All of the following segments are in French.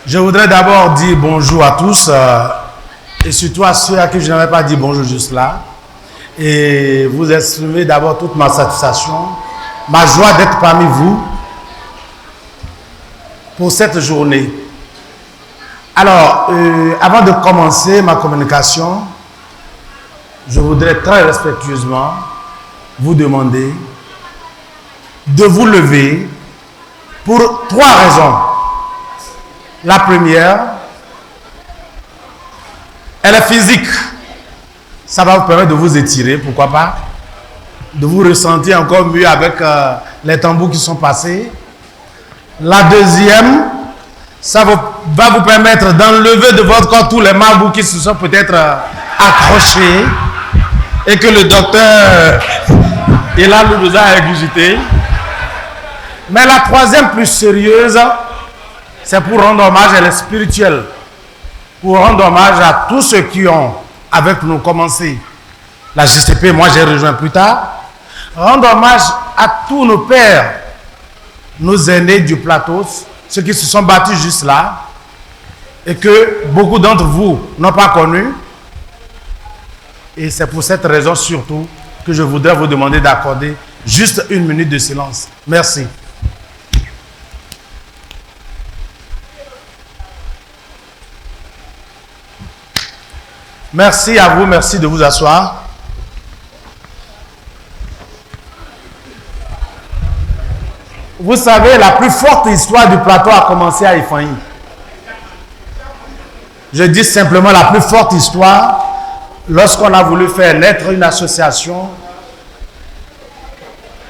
Je voudrais d'abord dire bonjour à tous et surtout à ceux à qui je n'avais pas dit bonjour juste là. Et vous exprimer d'abord toute ma satisfaction, ma joie d'être parmi vous pour cette journée. Alors, avant de commencer ma communication, je voudrais très respectueusement vous demander de vous lever pour 3 raisons. La première, elle est physique. Ça va vous permettre de vous étirer, pourquoi pas, de vous ressentir encore mieux avec les tambours qui sont passés. La deuxième, ça va vous permettre d'enlever de votre corps tous les marbots qui se sont peut-être accrochés et que le docteur nous a ingurgité. Mais la troisième plus sérieuse, c'est pour rendre hommage, elle est spirituelle. Pour rendre hommage à tous ceux qui ont, avec nous, commencé la JCP, moi j'ai rejoint plus tard. Rendre hommage à tous nos pères, nos aînés du plateau, ceux qui se sont battus juste là, et que beaucoup d'entre vous n'ont pas connu. Et c'est pour cette raison surtout que je voudrais vous demander d'accorder juste 1 minute de silence. Merci. Merci à vous, merci de vous asseoir. Vous savez, la plus forte histoire du plateau a commencé à Ifanyi. Je dis simplement la plus forte histoire lorsqu'on a voulu faire naître une association,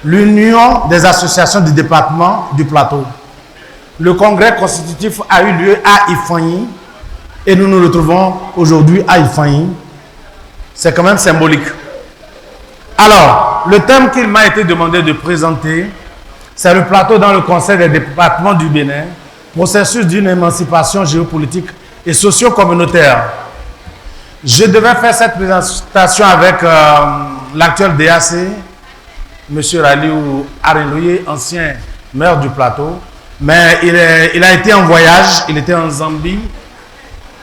l'Union des associations du département du plateau. Le congrès constitutif a eu lieu à Ifanyi. Et nous nous retrouvons aujourd'hui à Ifanyi. C'est quand même symbolique. Alors, le thème qu'il m'a été demandé de présenter, c'est le plateau dans le conseil des départements du Bénin, processus d'une émancipation géopolitique et socio-communautaire. Je devais faire cette présentation avec l'actuel DAC, M. Raliou Areloye, ancien maire du plateau, mais il a été en voyage, il était en Zambie,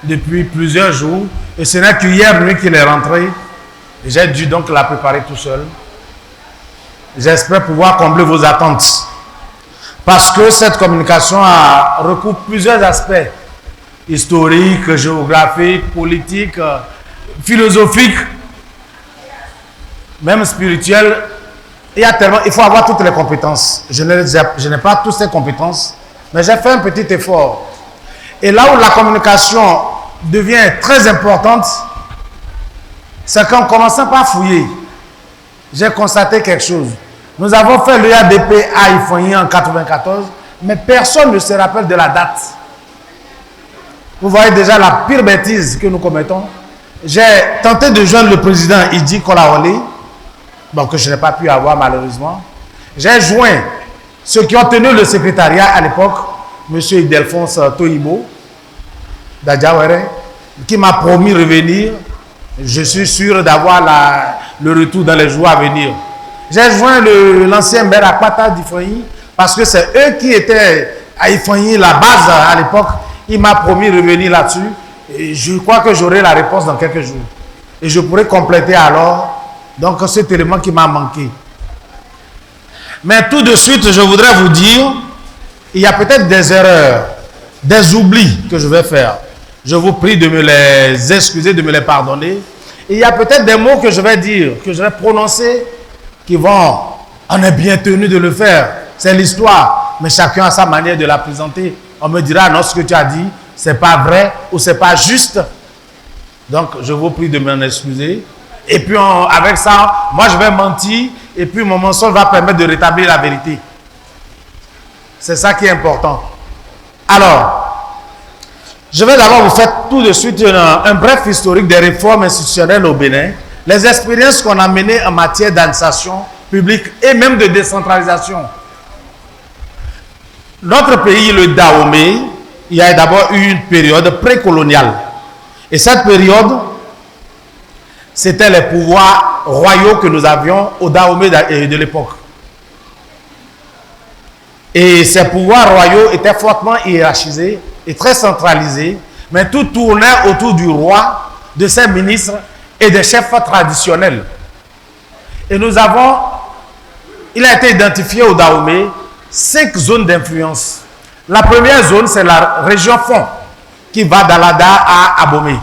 depuis plusieurs jours, et ce n'est qu'hier nuit qu'il est rentré. J'ai dû donc la préparer tout seul. J'espère pouvoir combler vos attentes, parce que cette communication recouvre plusieurs aspects historiques, géographiques, politiques, philosophiques, même spirituels. Il faut avoir toutes les compétences. Je n'ai pas toutes ces compétences, mais j'ai fait un petit effort. Et là où la communication devient très importante, c'est qu'en commençant par fouiller, j'ai constaté quelque chose. Nous avons fait l'UADP à Ifanyi en 1994, mais personne ne se rappelle de la date. Vous voyez déjà la pire bêtise que nous commettons. J'ai tenté de joindre le président Idi Kolaole, que je n'ai pas pu avoir malheureusement. J'ai joint ceux qui ont tenu le secrétariat à l'époque, M. Idelphonse Toyibo d'Adjawere, qui m'a promis de revenir. Je suis sûr d'avoir le retour dans les jours à venir. J'ai joint l'ancien maire Akpata d'Ifanyi, parce que c'est eux qui étaient à Ifanyi, la base à l'époque. Il m'a promis de revenir là-dessus. Et je crois que j'aurai la réponse dans quelques jours. Et je pourrai compléter alors donc cet élément qui m'a manqué. Mais tout de suite, je voudrais vous dire, il y a peut-être des erreurs, des oublis que je vais faire. Je vous prie de me les excuser, de me les pardonner. Et il y a peut-être des mots que je vais dire, que je vais prononcer, qui vont, on est bien tenu de le faire. C'est l'histoire, mais chacun a sa manière de la présenter. On me dira, non, ce que tu as dit, c'est pas vrai ou c'est pas juste. Donc, je vous prie de m'en excuser. Et puis, avec ça, moi, je vais mentir. Et puis, mon mensonge va permettre de rétablir la vérité. C'est ça qui est important. Alors, je vais d'abord vous faire tout de suite un bref historique des réformes institutionnelles au Bénin, les expériences qu'on a menées en matière d'administration publique et même de décentralisation. Notre pays, le Dahomey, il y a d'abord eu une période précoloniale. Et cette période, c'était les pouvoirs royaux que nous avions au Dahomey de l'époque. Et ses pouvoirs royaux étaient fortement hiérarchisés et très centralisés, mais tout tournait autour du roi, de ses ministres et des chefs traditionnels. Et nous avons, il a été identifié au Dahomey 5 zones d'influence. La première zone, c'est la région fond, qui va d'Alada à Abomey.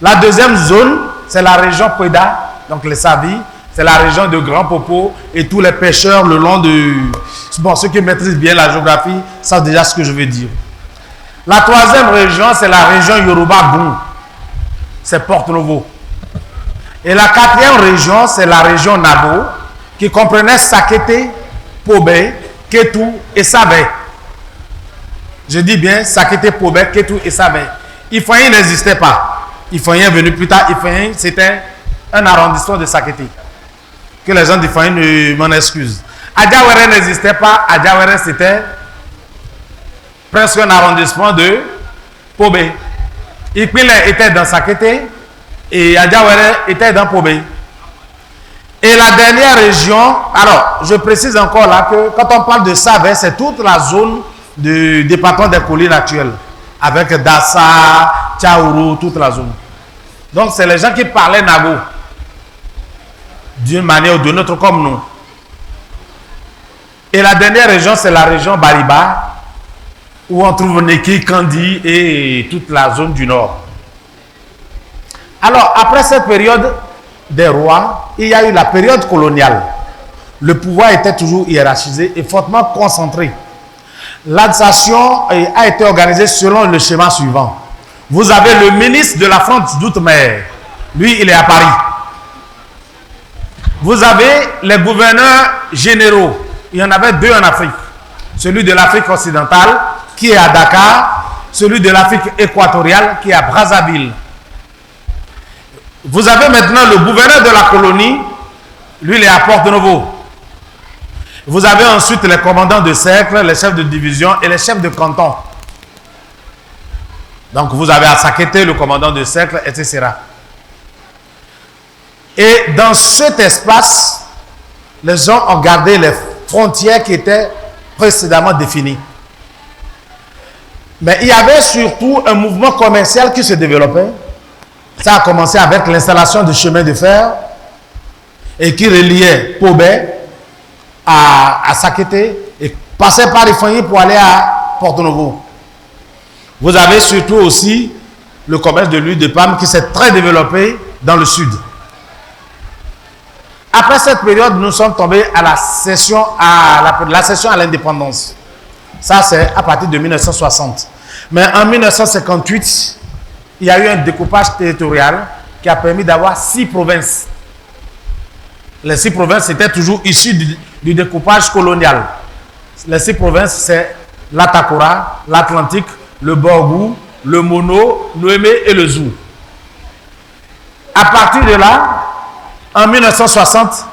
La deuxième zone, c'est la région Pweda, donc les Savis, c'est la région de Grand Popo et tous les pêcheurs le long de... Bon, ceux qui maîtrisent bien la géographie savent déjà ce que je veux dire. La troisième région, c'est la région Yoruba-Goum, c'est Porto-Novo. Et la quatrième région, c'est la région Nabo, qui comprenait Sakete, Pobé, Ketou et Savè. Je dis bien Sakete, Pobé, Ketou et Savè. Ifoyen n'existait pas. Ifoyen est venu plus tard. Ifoyen, c'était un arrondissement de Sakete. Que les gens d'Ifoyen ne m'en excusent. Adjawere n'existait pas. Adjawere, c'était presque un arrondissement de Pobé. Ipile était dans Sakete et Adjawere était dans Pobé. Et la dernière région, alors je précise encore là que quand on parle de Savè, c'est toute la zone du département des collines actuelles, avec Dassa, Tchaourou, toute la zone. Donc c'est les gens qui parlaient Nago, d'une manière ou d'une autre comme nous. Et la dernière région, c'est la région Bariba, où on trouve Neki, Kandi et toute la zone du nord. Alors, après cette période des rois, il y a eu la période coloniale. Le pouvoir était toujours hiérarchisé et fortement concentré. L'administration a été organisée selon le schéma suivant. Vous avez le ministre de la France d'Outre-mer. Lui, il est à Paris. Vous avez les gouverneurs généraux. Il y en avait 2 en Afrique. Celui de l'Afrique occidentale, qui est à Dakar. Celui de l'Afrique équatoriale, qui est à Brazzaville. Vous avez maintenant le gouverneur de la colonie. Lui, il est à Porto-Novo. Vous avez ensuite les commandants de cercle, les chefs de division et les chefs de canton. Donc vous avez à Sakete le commandant de cercle, etc. Et dans cet espace, les gens ont gardé les frontières qui étaient précédemment définies. Mais il y avait surtout un mouvement commercial qui se développait. Ça a commencé avec l'installation de chemins de fer et qui reliait Pobé à Sakete et passait par Ifoyen pour aller à Porto-Novo. Vous avez surtout aussi le commerce de l'huile de palme qui s'est très développé dans le sud. Après cette période, nous sommes tombés à la cession à l'indépendance. Ça, c'est à partir de 1960. Mais en 1958, il y a eu un découpage territorial qui a permis d'avoir 6 provinces. Les 6 provinces étaient toujours issues du découpage colonial. Les 6 provinces, c'est l'Atakora, l'Atlantique, le Borgou, le Mono, Noémé et le Zou. À partir de là, en 1960,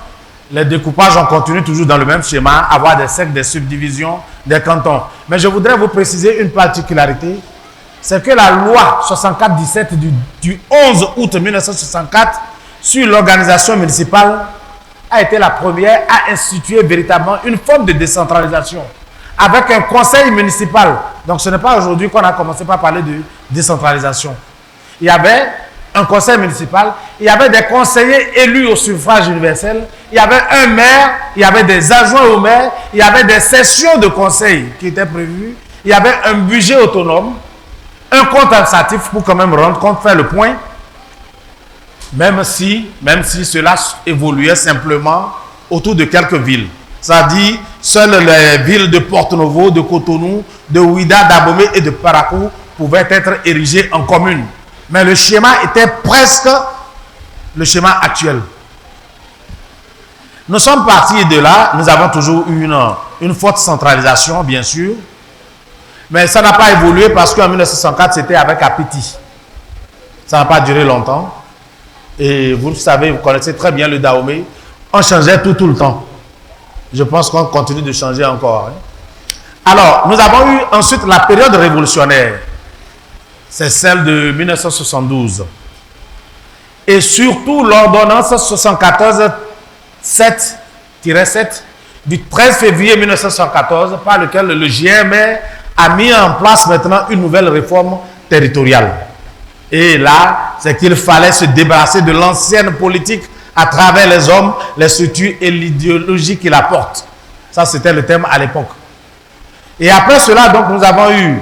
les découpages ont continué toujours dans le même schéma, avoir des sectes, des subdivisions, des cantons. Mais je voudrais vous préciser une particularité, c'est que la loi 64-17 du 11 août 1964 sur l'organisation municipale a été la première à instituer véritablement une forme de décentralisation avec un conseil municipal. Donc ce n'est pas aujourd'hui qu'on a commencé par parler de décentralisation. Il y avait un conseil municipal, il y avait des conseillers élus au suffrage universel, il y avait un maire, il y avait des adjoints au maire, il y avait des sessions de conseil qui étaient prévues, il y avait un budget autonome, un compte administratif pour quand même rendre compte, faire le point, même si cela évoluait simplement autour de quelques villes. C'est-à-dire, seules les villes de Porto-Novo, de Cotonou, de Ouida, d'Abomey et de Parakou pouvaient être érigées en communes. Mais le schéma était presque le schéma actuel. Nous sommes partis de là, nous avons toujours eu une forte centralisation, bien sûr, mais ça n'a pas évolué parce qu'en 1964, c'était avec Apiti. Ça n'a pas duré longtemps. Et vous le savez, vous connaissez très bien le Dahomey. On changeait tout le temps. Je pense qu'on continue de changer encore. Alors, nous avons eu ensuite la période révolutionnaire. C'est celle de 1972. Et surtout l'ordonnance 74-7-7 du 13 février 1974 par lequel le GMR a mis en place maintenant une nouvelle réforme territoriale. Et là, c'est qu'il fallait se débarrasser de l'ancienne politique à travers les hommes, les structures et l'idéologie qui la porte. Ça, c'était le thème à l'époque. Et après cela, donc, nous avons eu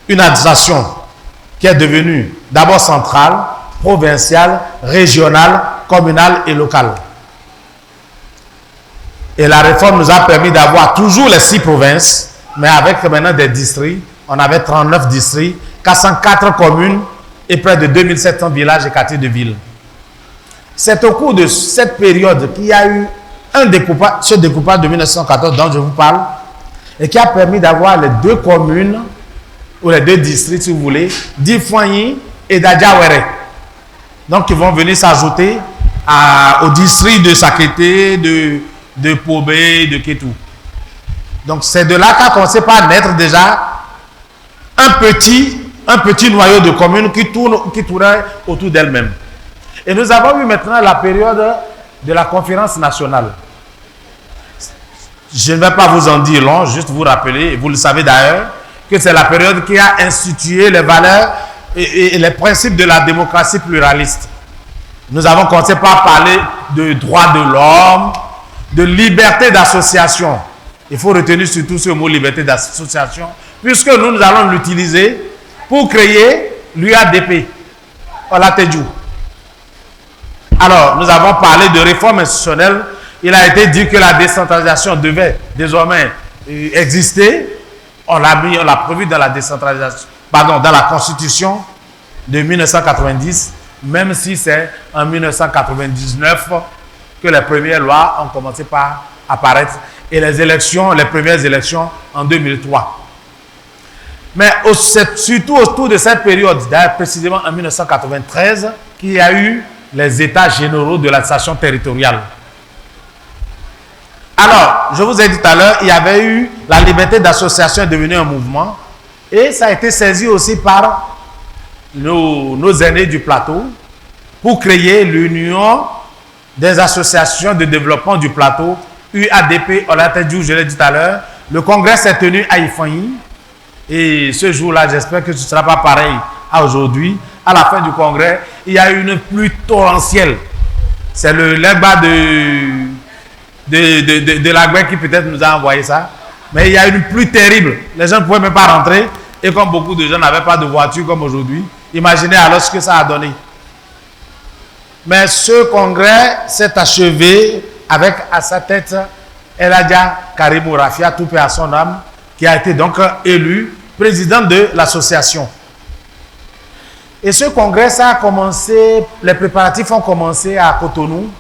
une administration qui est devenue d'abord centrale, provinciale, régionale, communale et locale. Et la réforme nous a permis d'avoir toujours les 6 provinces, mais avec maintenant des districts. On avait 39 districts, 404 communes et près de 2700 villages et quartiers de ville. C'est au cours de cette période qu'il y a eu ce découpage de 1914 dont je vous parle, et qui a permis d'avoir les 2 communes, ou les 2 districts si vous voulez, d'Ifoigny et d'Adjawere. Donc, ils vont venir s'ajouter au district de Sakété, de Pobé, de Kétou. Donc, c'est de là qu'a commencé par naître déjà un petit noyau de communes qui tournait autour d'elle-même. Et nous avons eu maintenant la période de la conférence nationale. Je ne vais pas vous en dire long, juste vous rappeler, et vous le savez d'ailleurs, que c'est la période qui a institué les valeurs et les principes de la démocratie pluraliste. Nous avons commencé par parler de droits de l'homme, de liberté d'association. Il faut retenir surtout ce mot liberté d'association, puisque nous allons l'utiliser pour créer l'UADP, Olateju. Alors, nous avons parlé de réforme institutionnelle. Il a été dit que la décentralisation devait désormais exister. On l'a prévu dans la décentralisation, dans la Constitution de 1990, même si c'est en 1999 que les premières lois ont commencé par apparaître et les premières élections en 2003. Mais c'est surtout autour de cette période, précisément en 1993, qu'il y a eu les états généraux de l'administration territoriale. Alors, je vous ai dit tout à l'heure, il y avait eu la liberté d'association est devenue un mouvement et ça a été saisi aussi par nos aînés du plateau pour créer l'Union des associations de développement du plateau, UADP, Olateju, je l'ai dit tout à l'heure. Le congrès s'est tenu à Ifoigny et ce jour-là, j'espère que ce ne sera pas pareil à aujourd'hui. À la fin du congrès, il y a eu une pluie torrentielle. C'est le Legba de la guerre qui peut-être nous a envoyé ça. Mais il y a eu une pluie terrible. Les gens ne pouvaient même pas rentrer. Et comme beaucoup de gens n'avaient pas de voiture comme aujourd'hui, imaginez alors ce que ça a donné. Mais ce congrès s'est achevé avec à sa tête Eladja Karimou Rafia, tout paix à son âme, qui a été donc élu président de l'association. Et ce congrès, ça a commencé, les préparatifs ont commencé à Cotonou.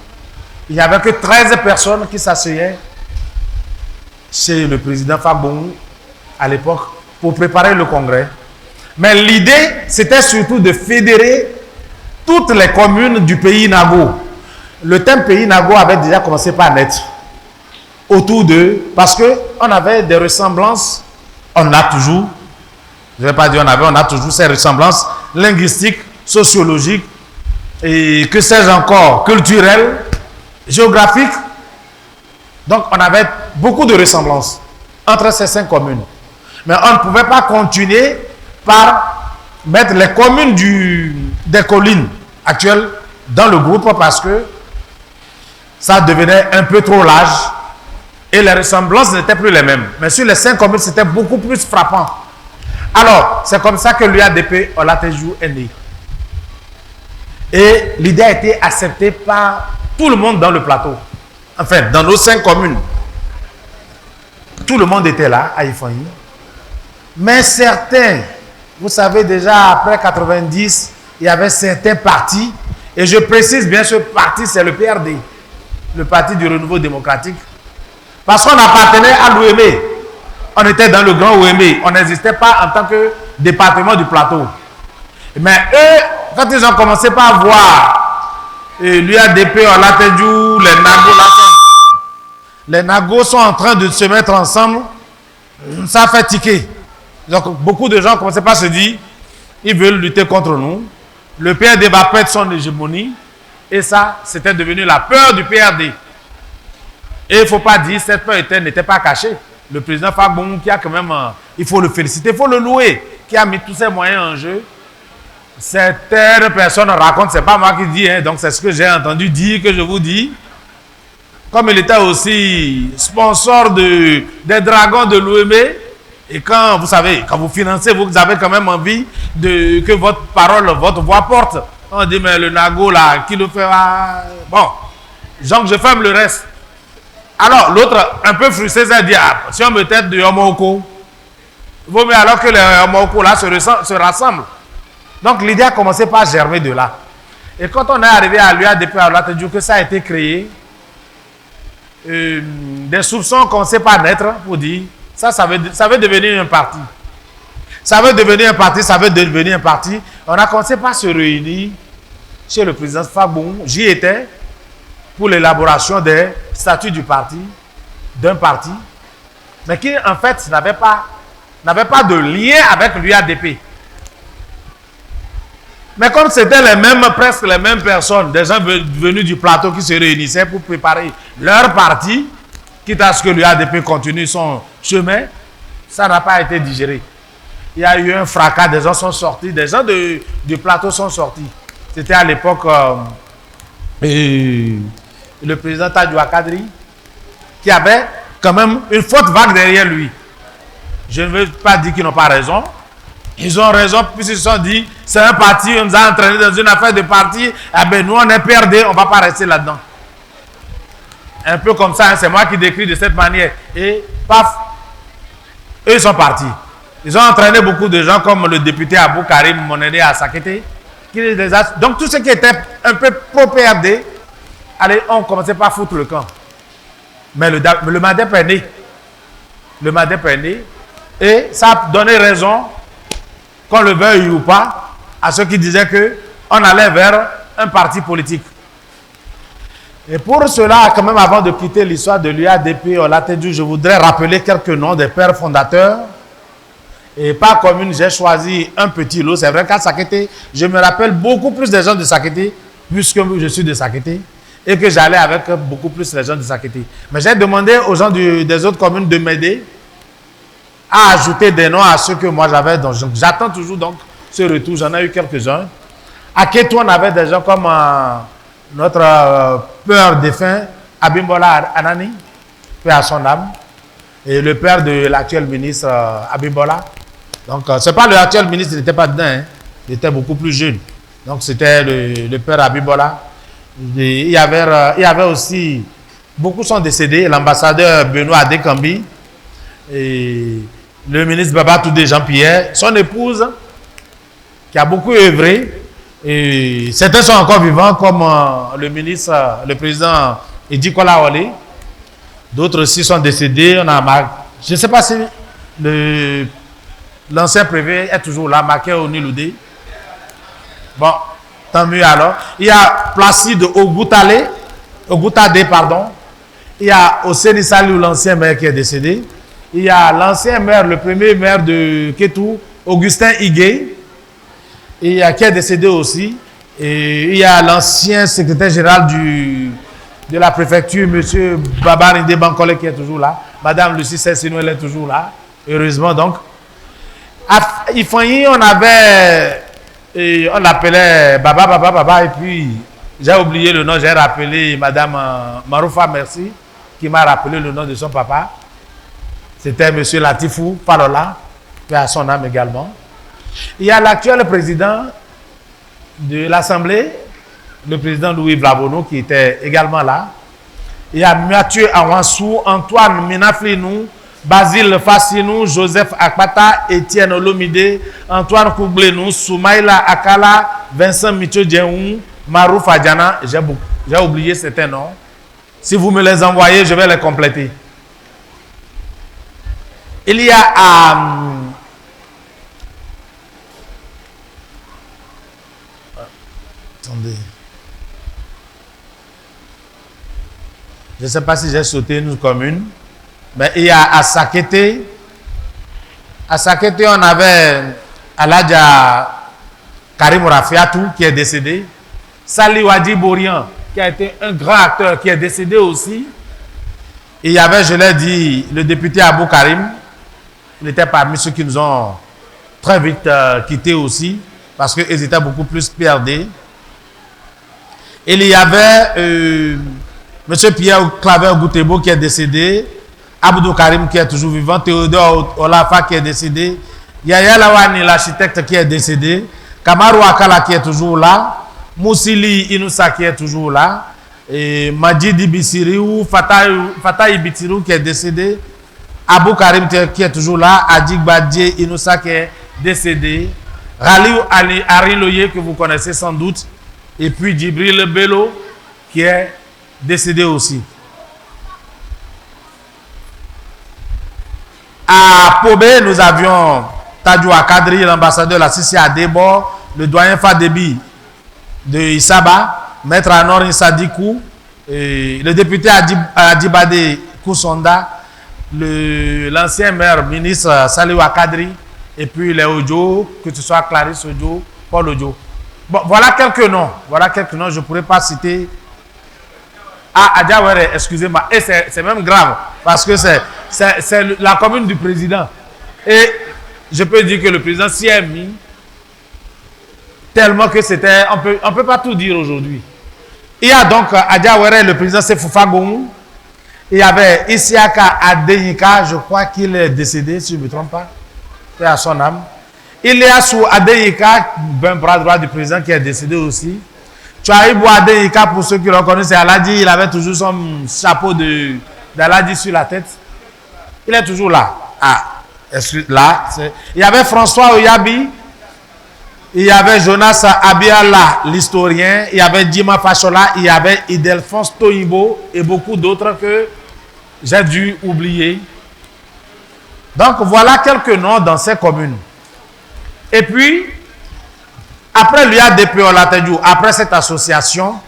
Il n'y avait que 13 personnes qui s'asseyaient chez le président Fabon à l'époque pour préparer le congrès. Mais l'idée, c'était surtout de fédérer toutes les communes du pays Nago. Le thème pays Nago avait déjà commencé par naître autour d'eux parce qu'on avait des ressemblances, on a toujours, je ne vais pas dire on a toujours ces ressemblances linguistiques, sociologiques et que sais-je encore, culturelles, géographiques. Donc on avait beaucoup de ressemblances entre ces 5 communes. Mais on ne pouvait pas continuer par mettre les communes des collines actuelles dans le groupe parce que ça devenait un peu trop large et les ressemblances n'étaient plus les mêmes. Mais sur les 5 communes, c'était beaucoup plus frappant. Alors, c'est comme ça que l'UADP Olateju est né. Et l'idée a été acceptée par tout le monde dans le plateau. Enfin, dans nos 5 communes. Tout le monde était là, à Ifoigny. Mais certains, vous savez déjà, après 90, il y avait certains partis. Et je précise bien, ce parti, c'est le PRD. Le Parti du Renouveau Démocratique. Parce qu'on appartenait à l'OME. On était dans le grand OME. On n'existait pas en tant que département du plateau. Mais eux, quand ils ont commencé par voir l'UADP, Olateju, les Nago, les Nago sont en train de se mettre ensemble, ça a fait tiquer. Donc beaucoup de gens ont commencé par se dire, ils veulent lutter contre nous. Le PRD va perdre son hégémonie. Et ça, c'était devenu la peur du PRD. Et il ne faut pas dire que cette peur n'était pas cachée. Le président Fagbon, qui a quand même, il faut le féliciter, il faut le louer, qui a mis tous ses moyens en jeu. Certaines personnes racontent, ce n'est pas moi qui dis, hein, donc c'est ce que j'ai entendu dire, que je vous dis. Comme il était aussi sponsor des Dragons de l'OM, et quand, vous savez, quand vous financez, vous avez quand même envie que votre parole, votre voix porte. On dit, mais le Nago là, qui le fera? Bon, donc je ferme le reste. Alors, l'autre, un peu frustré, ça dit, ah, si on me tête de Yomoko, il vaut mieux alors que les Yomoko là se rassemblent. Donc, l'idée a commencé par germer de là. Et quand on est arrivé à l'UADP, à l'Atelier, que ça a été créé, des soupçons qu'on ne sait pas naître, pour dire, ça veut devenir un parti. Ça veut devenir un parti, ça veut devenir un parti. On a commencé par se réunir chez le président Fagbon. J'y étais pour l'élaboration des statuts du parti, d'un parti, mais qui en fait n'avait pas de lien avec l'UADP. Mais comme c'était presque les mêmes personnes, des gens venus du plateau qui se réunissaient pour préparer leur parti, quitte à ce que l'UADP continue son chemin, ça n'a pas été digéré. Il y a eu un fracas, des gens sont sortis, des gens du plateau sont sortis. C'était à l'époque le président Tadjoua Kadri, qui avait quand même une faute vague derrière lui. Je ne veux pas dire qu'ils n'ont pas raison. Ils ont raison puisqu'ils se sont dit, c'est un parti, on nous a entraîné dans une affaire de parti, eh bien nous on est perdus, on ne va pas rester là-dedans. Un peu comme ça, hein, c'est moi qui décris de cette manière. Et paf, eux ils sont partis. Ils ont entraîné beaucoup de gens comme le député Abou Karim Monene à Sakete. Donc tout ce qui était un peu pro-PRD, allez, on commençait par foutre le camp. Mais le MADEP est né. Le MADEP est né. Et ça a donné raison, qu'on le veuille ou pas, à ceux qui disaient qu'on allait vers un parti politique. Et pour cela, quand même, avant de quitter l'histoire de l'UADP, je voudrais rappeler quelques noms des pères fondateurs. Et par commune, j'ai choisi un petit lot. C'est vrai qu'à Sakete, je me rappelle beaucoup plus des gens de Sakete, puisque je suis de Sakete, et que j'allais avec beaucoup plus les gens de Sakete. Mais j'ai demandé aux gens des autres communes de m'aider à ajouter des noms à ceux que moi j'avais. Donc j'attends toujours donc ce retour. J'en ai eu quelques-uns. À Kétou, on avait des gens comme notre père défunt, Abimbola Anani, père à son âme, et le père de l'actuel ministre Abimbola. Donc, ce n'est pas l'actuel ministre, il n'était pas dedans, hein. Il était beaucoup plus jeune. Donc, c'était le père Abimbola. Il y avait aussi, beaucoup sont décédés, l'ambassadeur Benoît Adekambi, et le ministre Baba Toudé Jean-Pierre, son épouse, qui a beaucoup œuvré, et certains sont encore vivants, comme le président Edi Kolawole. D'autres aussi sont décédés. Je ne sais pas si l'ancien préfet est toujours là, Maké Oniloudé. Bon, tant mieux alors. Il y a Placide Ogoutade, pardon. Il y a Oseni Salou, l'ancien maire qui est décédé. Il y a l'ancien maire, le premier maire de Kétou, Augustin Higué, qui est décédé aussi. Et il y a l'ancien secrétaire général de la préfecture, M. Babarinde Bankole, qui est toujours là. Madame Lucie Sessinou, elle est toujours là. Heureusement donc. À Ifanyi, on l'appelait Baba, et puis j'ai oublié le nom, j'ai rappelé Madame Maroufa Merci, qui m'a rappelé le nom de son papa. C'était M. Latifou Parola, qui a son âme également. Il y a l'actuel président de l'Assemblée, le président Louis Blabono, qui était également là. Il y a Mathieu Awansou, Antoine Minaflinou, Basile Fassinou, Joseph Akpata, Étienne Olomide, Antoine Koublenou, Soumaïla Akala, Vincent Mitio Djenou, Marou Fadjana. J'ai oublié certains noms. Si vous me les envoyez, je vais les compléter. Il y a attendez. Je ne sais pas si j'ai sauté une commune. Mais il y a à Sakete. À Sakete, on avait Aladja Karim Rafiatou qui est décédé. Sali Wadi Borian, qui a été un grand acteur, qui est décédé aussi. Il y avait, je l'ai dit, le député Abou Karim. Il était parmi ceux qui nous ont très vite quittés aussi, parce qu'ils étaient beaucoup plus perdus. Il y avait M. Pierre Claver Goutebo qui est décédé, Abdou Karim qui est toujours vivant, Théodore Olafa qui est décédé, Yaya Lawani, l'architecte qui est décédé, Kamaru Akala qui est toujours là, Moussili Inoussa qui est toujours là, et Majidi Bissiriou, Fatah Ibitirou qui est décédé, Abou Karim qui est toujours là, Adik Badje Inoussa qui est décédé, Raliou Ariloye que vous connaissez sans doute, et puis Djibril Bello qui est décédé aussi. À Pobé, nous avions Tadjoua Kadri, l'ambassadeur de la CICI à Débord, le doyen Fadebi de Isaba, maître Anor Insadikou, le député Adibade Koussonda, l'ancien maire ministre Saliou Kadri, et puis les Ojo, que ce soit Clarisse Ojo, Paul Ojo. Bon, voilà quelques noms. Voilà quelques noms. Je ne pourrais pas citer. Ah, Adjawere, excusez-moi. Et c'est même grave. Parce que c'est la commune du président. Et je peux dire que le président s'y est mis tellement que c'était. On peut pas tout dire aujourd'hui. Il y a donc Adjawere, le président, c'est Foufagou. Il y avait Isiaka Adeyika, je crois qu'il est décédé, si je ne me trompe pas. C'est à son âme. Il y a sous Adeyika, un bras droit du président qui est décédé aussi. Chouaïbou Adeyika, pour ceux qui le connaissent, c'est Aladi. Il avait toujours son chapeau d'Aladi sur la tête. Il est toujours là. Ah, là. Il y avait François Oyabi. Il y avait Jonas Abiala, l'historien. Il y avait Djima Fachola. Il y avait Idelphonse Toyibo et beaucoup d'autres que j'ai dû oublier. Donc voilà quelques noms dans ces communes. Et puis, après l'UADP Olatedjou, après cette association,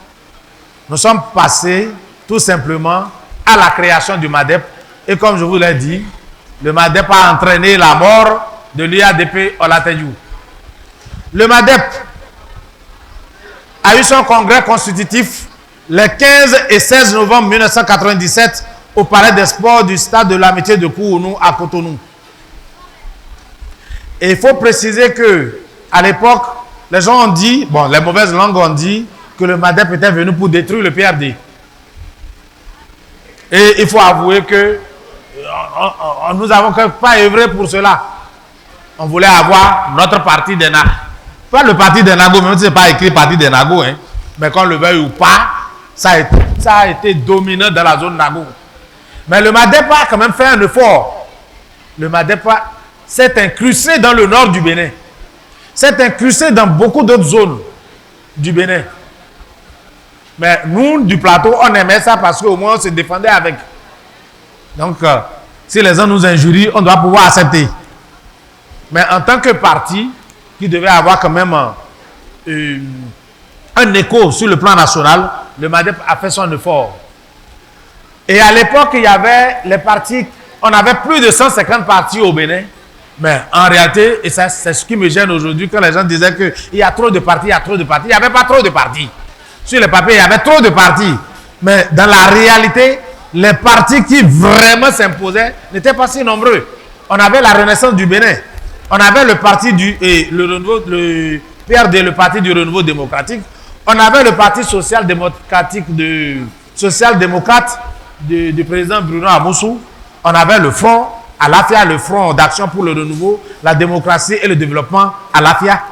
nous sommes passés tout simplement à la création du MADEP. Et comme je vous l'ai dit, le MADEP a entraîné la mort de l'UADP Olatedjou. Le MADEP a eu son congrès constitutif les 15 et 16 novembre 1997 au Palais des Sports du Stade de l'Amitié de Kourounou à Cotonou. Et il faut préciser que à l'époque, les gens ont dit, bon, les mauvaises langues ont dit que le MADEP était venu pour détruire le PRD. Et il faut avouer que nous n'avons pas œuvré pour cela. On voulait avoir notre parti des Nago. Pas le parti des Nago, même si ce n'est pas écrit parti des Nago, hein, mais qu'on le veuille ou pas, ça a été dominant dans la zone Nago. Mais le MADEP a quand même fait un effort. Le MADEP s'est incrusté dans le nord du Bénin. S'est incrusté dans beaucoup d'autres zones du Bénin. Mais nous, du plateau, on aimait ça parce qu'au moins on se défendait avec. Donc, si les gens nous injurient, on doit pouvoir accepter. Mais en tant que parti, qui devait avoir quand même un écho sur le plan national, le MADEP a fait son effort. Et à l'époque, il y avait les partis, on avait plus de 150 partis au Bénin. Mais en réalité, et ça c'est ce qui me gêne aujourd'hui, quand les gens disaient qu'il y a trop de partis, il y a trop de partis. Il n'y avait pas trop de partis. Sur les papiers, il y avait trop de partis. Mais dans la réalité, les partis qui vraiment s'imposaient n'étaient pas si nombreux. On avait la Renaissance du Bénin. On avait le parti le PRD, le parti du renouveau démocratique. On avait le parti social-démocrate du président Bruno Amoussou. On avait le Front Alafia, le Front d'action pour le renouveau, la démocratie et le développement Alafia.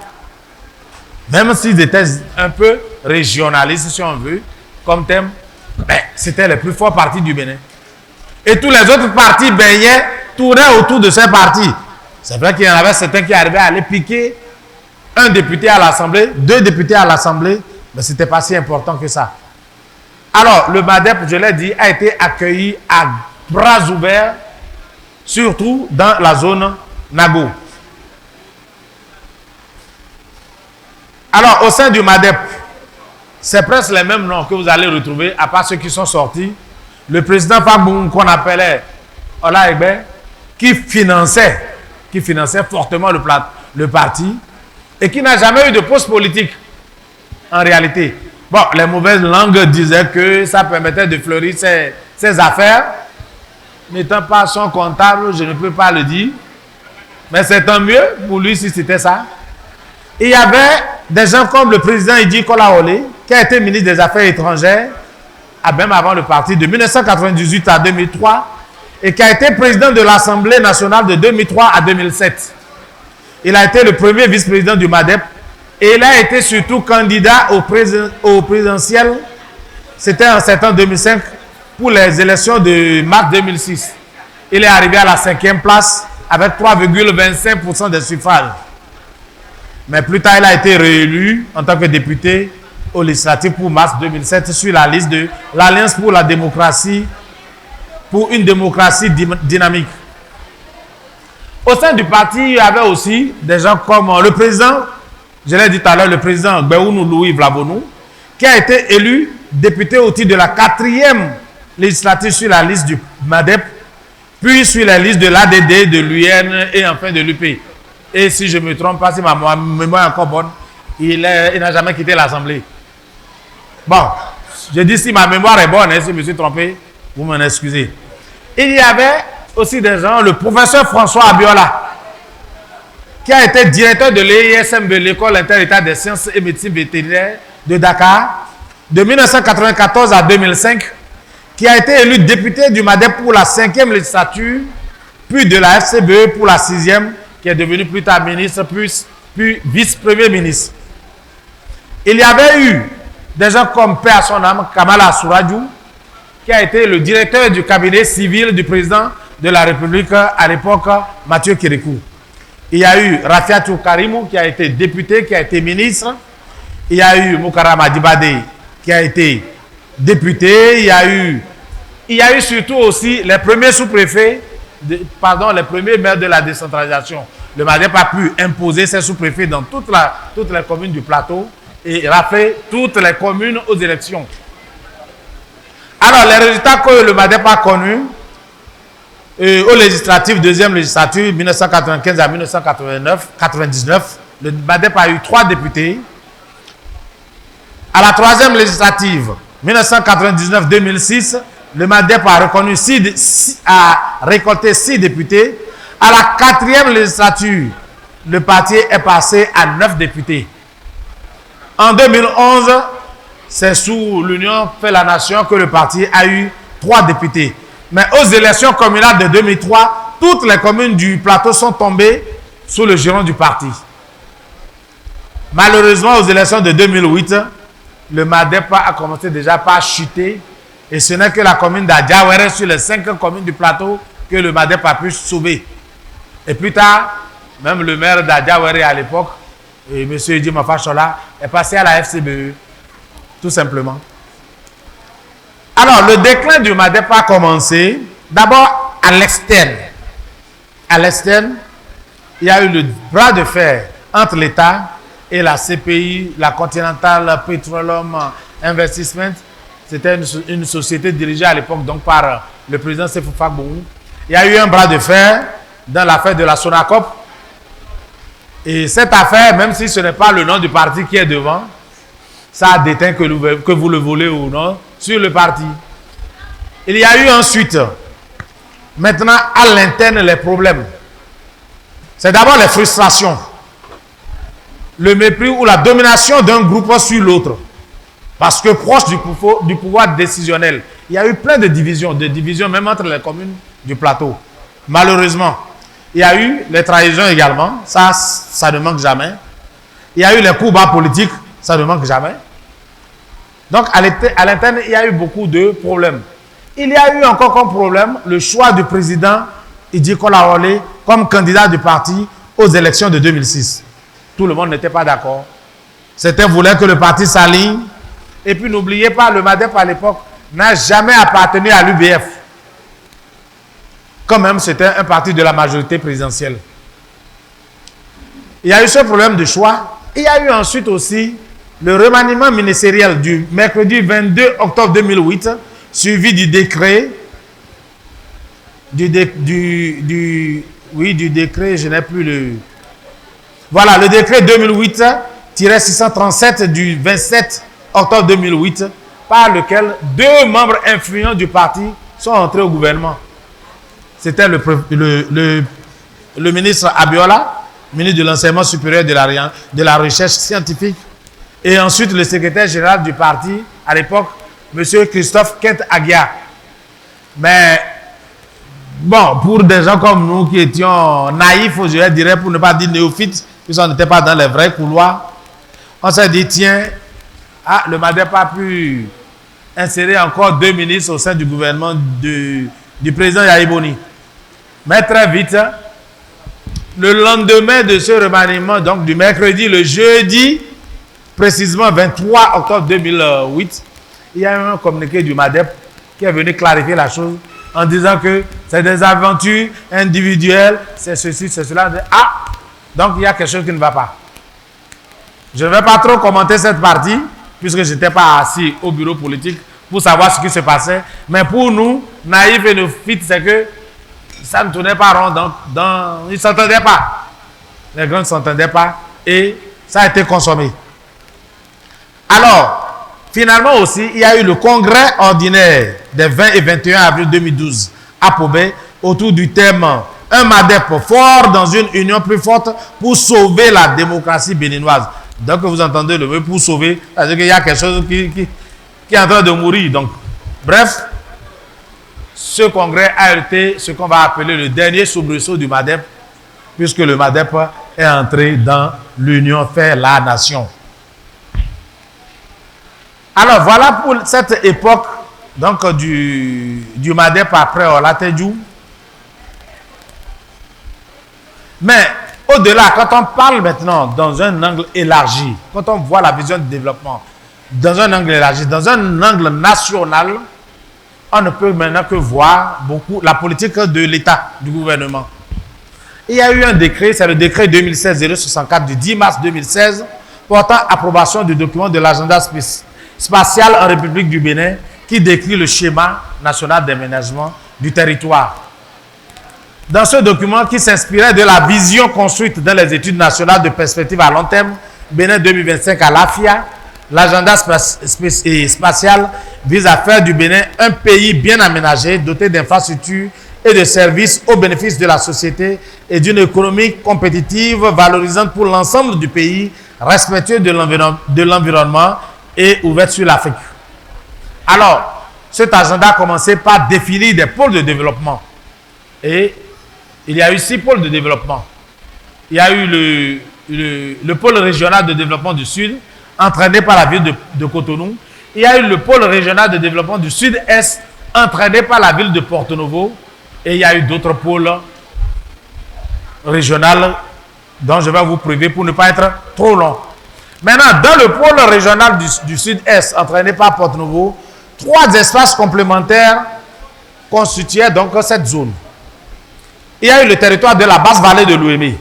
Même s'ils étaient un peu régionalistes, si on veut, comme thème, ben, c'était les plus forts partis du Bénin. Et tous les autres partis baignaient, tournaient autour de ces partis. C'est vrai qu'il y en avait certains qui arrivaient à aller piquer un député à l'Assemblée, 2 députés à l'Assemblée, mais ce n'était pas si important que ça. Alors, le MADEP, je l'ai dit, a été accueilli à bras ouverts, surtout dans la zone Nago. Alors, au sein du MADEP, c'est presque les mêmes noms que vous allez retrouver, à part ceux qui sont sortis. Le président Faboum, qu'on appelait Ola Egbe, qui finançait fortement le parti et qui n'a jamais eu de poste politique, en réalité. Bon, les mauvaises langues disaient que ça permettait de fleurir ses affaires, n'étant pas son comptable, je ne peux pas le dire. Mais c'est tant mieux pour lui si c'était ça. Il y avait des gens comme le président Idi Kolaole, qui a été ministre des Affaires étrangères, même avant le parti, de 1998 à 2003, et qui a été président de l'Assemblée nationale de 2003 à 2007. Il a été le premier vice-président du MADEP, et il a été surtout candidat au présidentiel. C'était en septembre 2005 pour les élections de mars 2006. Il est arrivé à la 5e place avec 3,25% des suffrages. Mais plus tard, il a été réélu en tant que député au législatif pour mars 2007 sur la liste de l'Alliance pour la démocratie, pour une démocratie dynamique. Au sein du parti, il y avait aussi des gens comme le président, je l'ai dit tout à l'heure, le président Béounou Louis Vlabonou, qui a été élu député au titre de la 4e législative sur la liste du MADEP, puis sur la liste de l'ADD, de l'UN et enfin de l'UP. Et si je ne me trompe pas, si ma mémoire est encore bonne, il n'a jamais quitté l'Assemblée. Bon, je dis si ma mémoire est bonne, si je me suis trompé, vous m'en excusez. Il y avait aussi des gens, le professeur François Abiola, qui a été directeur de l'EISMB, l'école inter-état des sciences et médecine vétérinaire de Dakar, de 1994 à 2005, qui a été élu député du MADEP pour la 5e législature, puis de la FCBE pour la 6e, qui est devenu plus tard ministre, puis vice-premier ministre. Il y avait eu des gens comme Père à son âme, Kamala Souradjou, qui a été le directeur du cabinet civil du président de la République à l'époque, Mathieu Kérékou. Il y a eu Rafiatou Karimou, qui a été député, qui a été ministre. Il y a eu Moukarama Dibadé, qui a été député. Il y a eu surtout aussi les premiers sous-préfets, les premiers maires de la décentralisation. Le MADEP a pu imposer ses sous-préfets dans toutes les communes du plateau et rappeler toutes les communes aux élections. Alors, les résultats que le MADEP a connus au législatif, deuxième législature, 1995 à 1999, le MADEP a eu 3 députés. À la 3e législative, 1999-2006, le MADEP a récolté 6 députés. À la 4e législature, le parti est passé à 9 députés. En 2011, c'est sous l'Union fait la nation que le parti a eu 3 députés. Mais aux élections communales de 2003, toutes les communes du plateau sont tombées sous le giron du parti. Malheureusement, aux élections de 2008, le MADEP a commencé déjà par chuter. Et ce n'est que la commune d'Adjawere sur les 5 communes du plateau que le MADEP a pu sauver. Et plus tard, même le maire d'Adjawere à l'époque, M. Edi Mafachola, est passé à la FCBE. Tout simplement. Alors, le déclin du MADEP a commencé d'abord à l'externe. À l'externe, il y a eu le bras de fer entre l'État et la CPI, la Continental Petroleum Investment. C'était une société dirigée à l'époque donc par le président Séfou Fagbou. Il y a eu un bras de fer dans l'affaire de la Sonacop. Et cette affaire, même si ce n'est pas le nom du parti qui est devant, ça a déteint que vous le voulez ou non sur le parti. Il y a eu ensuite, maintenant à l'interne, les problèmes. C'est d'abord les frustrations, le mépris ou la domination d'un groupe sur l'autre. Parce que proche du pouvoir décisionnel, il y a eu plein de divisions même entre les communes du plateau. Malheureusement, il y a eu les trahisons également, ça ne manque jamais. Il y a eu les coups bas politiques, ça ne manque jamais. Donc, à l'interne, il y a eu beaucoup de problèmes. Il y a eu encore comme problème le choix du président Idi Kolaole comme candidat du parti aux élections de 2006. Tout le monde n'était pas d'accord. Certains voulaient que le parti s'aligne. Et puis, n'oubliez pas, le MADEP à l'époque n'a jamais appartenu à l'UBF. Quand même, c'était un parti de la majorité présidentielle. Il y a eu ce problème de choix. Il y a eu ensuite aussi le remaniement ministériel du mercredi 22 octobre 2008, suivi du décret, du décret, je n'ai plus le... Voilà, le décret 2008-637 du 27 octobre 2008, par lequel 2 membres influents du parti sont entrés au gouvernement. c'était le ministre Abiola, ministre de l'enseignement supérieur de la recherche scientifique. Et ensuite, le secrétaire général du parti, à l'époque, M. Christophe Kent-Agia. Mais, bon, pour des gens comme nous qui étions naïfs, je dirais, pour ne pas dire néophytes, puisqu'on n'était pas dans les vrais couloirs, on s'est dit, tiens, le MADEP a pu insérer encore 2 ministres au sein du gouvernement du président Yahya Boni. Mais très vite, le lendemain de ce remaniement, donc du mercredi, le jeudi, précisément 23 octobre 2008, il y a eu un communiqué du MADEP qui est venu clarifier la chose en disant que c'est des aventures individuelles, c'est ceci, c'est cela. Donc il y a quelque chose qui ne va pas. Je ne vais pas trop commenter cette partie, puisque je n'étais pas assis au bureau politique pour savoir ce qui se passait. Mais pour nous, naïfs et néophytes, c'est que ça ne tournait pas rond. Ils ne s'entendaient pas. Les grands ne s'entendaient pas et ça a été consommé. Alors, finalement aussi, il y a eu le congrès ordinaire des 20 et 21 avril 2012 à Pobé autour du thème « Un MADEP fort dans une union plus forte pour sauver la démocratie béninoise ». Donc, vous entendez le mot « pour sauver », c'est-à-dire qu'il y a quelque chose qui est en train de mourir. Donc, bref, ce congrès a été ce qu'on va appeler le dernier soubresaut du MADEP, puisque le MADEP est entré dans l'union fait la nation. Alors, voilà pour cette époque donc, du MADEP après Olateju. Mais au-delà, quand on parle maintenant dans un angle élargi, quand on voit la vision du développement dans un angle élargi, dans un angle national, on ne peut maintenant que voir beaucoup la politique de l'État, du gouvernement. Il y a eu un décret, c'est le décret 2016-064 du 10 mars 2016 portant approbation du document de l'agenda spatial en République du Bénin qui décrit le schéma national d'aménagement du territoire. Dans ce document qui s'inspirait de la vision construite dans les études nationales de perspective à long terme, Bénin 2025 à l'AFIA, l'agenda spatial vise à faire du Bénin un pays bien aménagé, doté d'infrastructures et de services au bénéfice de la société et d'une économie compétitive valorisante pour l'ensemble du pays, respectueux de l'environnement et ouvert sur l'Afrique. Alors, cet agenda a commencé par définir des pôles de développement. Et il y a eu 6 pôles de développement. Il y a eu le pôle régional de développement du Sud, entraîné par la ville de Cotonou. Il y a eu le pôle régional de développement du Sud-Est, entraîné par la ville de Porto Novo. Et il y a eu d'autres pôles régionaux dont je vais vous priver pour ne pas être trop long. Maintenant, dans le pôle régional du Sud-Est, entraîné par Porto Novo, 3 espaces complémentaires constituaient donc cette zone. Il y a eu le territoire de la basse vallée de l'Ouémé.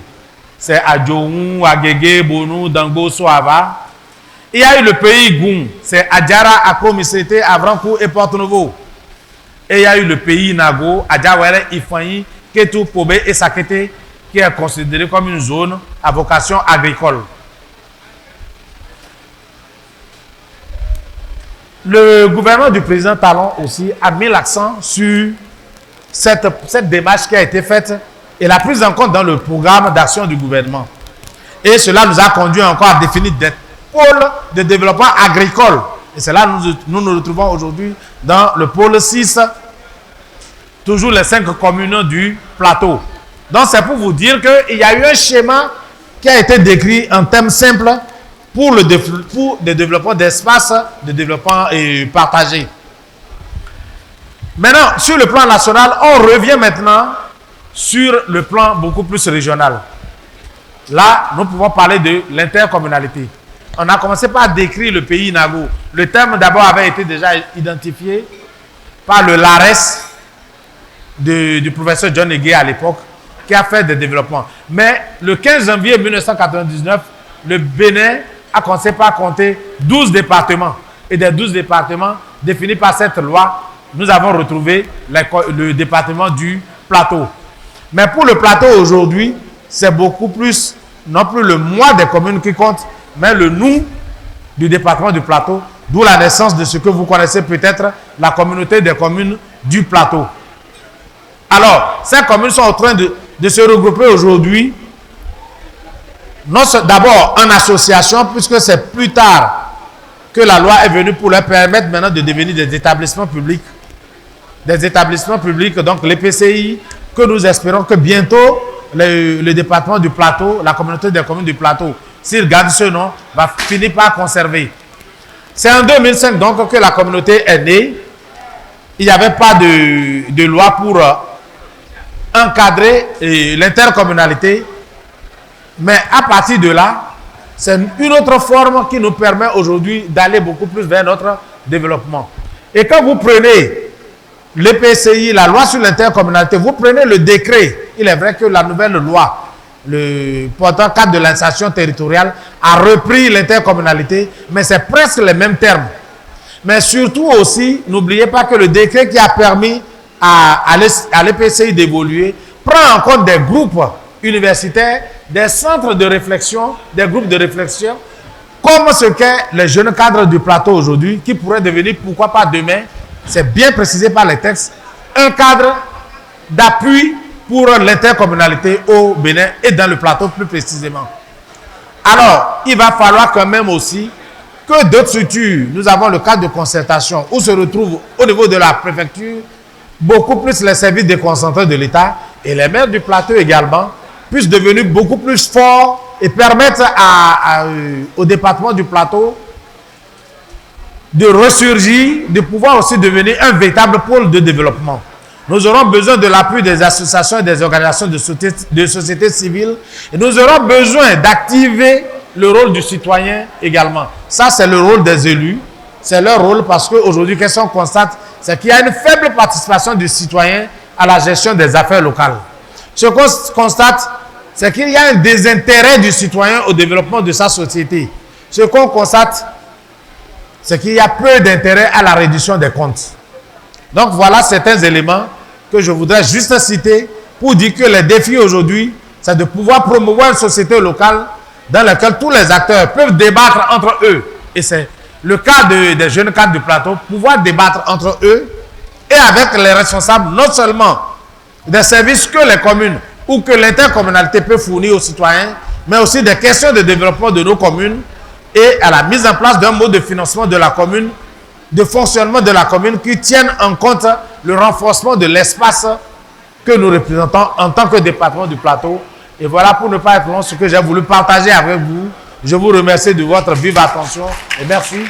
C'est Adjoung, Agege, Bonou, Dango, Soava. Il y a eu le pays Goum. C'est Adjara, Ako, Misete, Avrankou et Porto Novo. Et il y a eu le pays Nago, Adjawere, Ifanyi, Ketou, Pobé et Sakete, qui est considéré comme une zone à vocation agricole. Le gouvernement du président Talon aussi a mis l'accent sur cette démarche qui a été faite et la prise en compte dans le programme d'action du gouvernement. Et cela nous a conduit encore à définir des pôles de développement agricole. Et c'est là que nous retrouvons aujourd'hui dans le pôle 6, toujours les 5 communes du plateau. Donc c'est pour vous dire qu'il y a eu un schéma qui a été décrit en termes simples pour le développement d'espaces de développement partagé. Maintenant, sur le plan national, on revient maintenant sur le plan beaucoup plus régional. Là, nous pouvons parler de l'intercommunalité. On a commencé par décrire le pays Nago. Le terme d'abord avait été déjà identifié par le LARES du professeur John Egué à l'époque, qui a fait des développements. Mais le 15 janvier 1999, le Bénin a commencé par compter 12 départements. Et des 12 départements définis par cette loi, nous avons retrouvé le département du plateau. Mais pour le plateau aujourd'hui, c'est beaucoup plus, non plus le moi des communes qui compte, mais le nous du département du plateau, d'où la naissance de ce que vous connaissez peut-être, la communauté des communes du plateau. Alors, ces communes sont en train de se regrouper aujourd'hui, d'abord en association, puisque c'est plus tard que la loi est venue pour leur permettre maintenant de devenir des établissements publics. Des établissements publics, donc les PCI, que nous espérons que bientôt, le département du Plateau, la communauté des communes du Plateau, s'il garde ce nom, va finir par conserver. C'est en 2005 donc que la communauté est née. Il n'y avait pas de loi pour encadrer l'intercommunalité. Mais à partir de là, c'est une autre forme qui nous permet aujourd'hui d'aller beaucoup plus vers notre développement. Et quand vous prenez l'EPCI, la loi sur l'intercommunalité, vous prenez le décret. Il est vrai que la nouvelle loi, le portant cadre de l'insertion territoriale, a repris l'intercommunalité, mais c'est presque les mêmes termes. Mais surtout aussi, n'oubliez pas que le décret qui a permis à l'EPCI d'évoluer prend en compte des groupes universitaires, des centres de réflexion, des groupes de réflexion, comme ce qu'est les jeunes cadres du Plateau aujourd'hui, qui pourraient devenir, pourquoi pas demain, c'est bien précisé par les textes, un cadre d'appui pour l'intercommunalité au Bénin et dans le Plateau plus précisément. Alors, il va falloir quand même aussi que d'autres structures, nous avons le cadre de concertation où se retrouvent au niveau de la préfecture beaucoup plus les services déconcentrés de l'État et les maires du Plateau également puissent devenir beaucoup plus forts et permettre au département du Plateau de ressurgir, de pouvoir aussi devenir un véritable pôle de développement. Nous aurons besoin de l'appui des associations et des organisations de société civile et nous aurons besoin d'activer le rôle du citoyen également. Ça, c'est le rôle des élus. C'est leur rôle parce qu'aujourd'hui, qu'est-ce qu'on constate? C'est qu'il y a une faible participation du citoyen à la gestion des affaires locales. Ce qu'on constate, c'est qu'il y a un désintérêt du citoyen au développement de sa société. Ce qu'on constate, c'est qu'il y a peu d'intérêt à la réduction des comptes. Donc voilà certains éléments que je voudrais juste citer pour dire que les défis aujourd'hui, c'est de pouvoir promouvoir une société locale dans laquelle tous les acteurs peuvent débattre entre eux. Et c'est le cas des jeunes cadres du Plateau, pouvoir débattre entre eux et avec les responsables, non seulement des services que les communes ou que l'intercommunalité peut fournir aux citoyens, mais aussi des questions de développement de nos communes et à la mise en place d'un mode de financement de la commune, de fonctionnement de la commune qui tienne en compte le renforcement de l'espace que nous représentons en tant que département du Plateau. Et voilà, pour ne pas être long, ce que j'ai voulu partager avec vous. Je vous remercie de votre vive attention et merci.